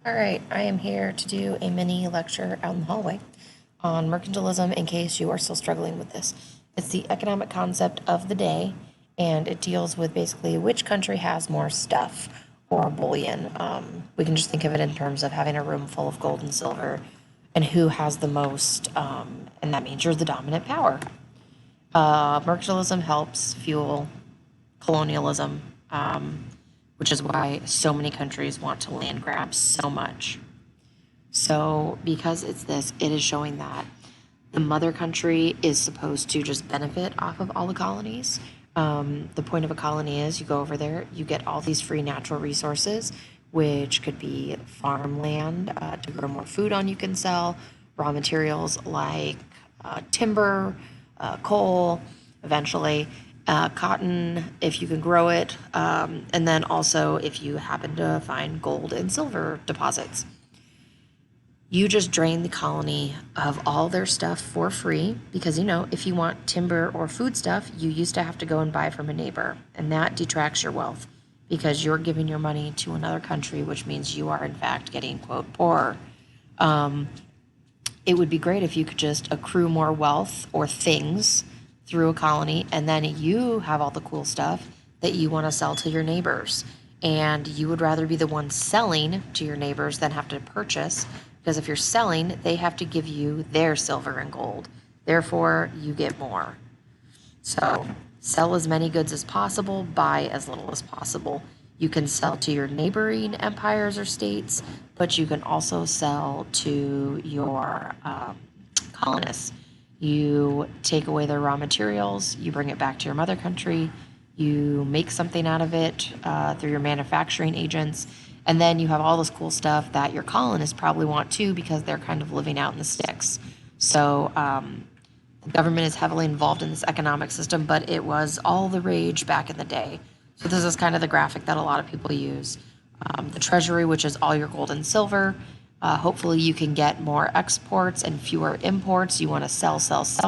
All right, I am here to do a mini lecture out in the hallway on mercantilism in case you are still struggling with this. It's the economic concept of the day, and it deals with basically which country has more stuff or bullion. We can just think of it in terms of having a room full of gold and silver and who has the most, and that means you're the dominant power. Mercantilism helps fuel colonialism, which is why so many countries want to land grab so much. So, because it's this, it is showing that the mother country is supposed to just benefit off of all the colonies. The point of a colony is you go over there, you get all these free natural resources, which could be farmland to grow more food on, you can sell raw materials like timber, coal, eventually. Cotton, if you can grow it, and then also if you happen to find gold and silver deposits. You just drain the colony of all their stuff for free because, if you want timber or food stuff, you used to have to go and buy from a neighbor, and that detracts your wealth because you're giving your money to another country, which means you are, in fact, getting, quote, poorer. It would be great if you could just accrue more wealth or things through a colony, and then you have all the cool stuff that you want to sell to your neighbors. And you would rather be the one selling to your neighbors than have to purchase, because if you're selling, they have to give you their silver and gold. Therefore, you get more. So, sell as many goods as possible, buy as little as possible. You can sell to your neighboring empires or states, but you can also sell to your colonists. You take away their raw materials, you bring it back to your mother country, you make something out of it through your manufacturing agents, and then you have all this cool stuff that your colonists probably want too because they're kind of living out in the sticks. So the government is heavily involved in this economic system, but it was all the rage back in the day. So this is kind of the graphic that a lot of people use. The treasury, which is all your gold and silver. Hopefully you can get more exports and fewer imports. You want to sell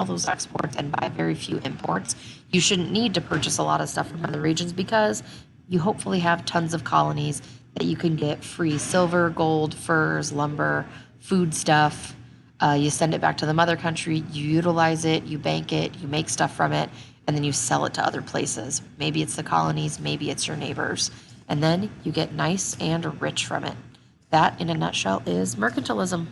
those exports and buy very few imports. You shouldn't need to purchase a lot of stuff from other regions because you hopefully have tons of colonies that you can get free silver, gold, furs, lumber, food stuff. You send it back to the mother country, you utilize it, you bank it, you make stuff from it, and then you sell it to other places. Maybe it's the colonies, maybe it's your neighbors. And then you get nice and rich from it. That, in a nutshell, is mercantilism.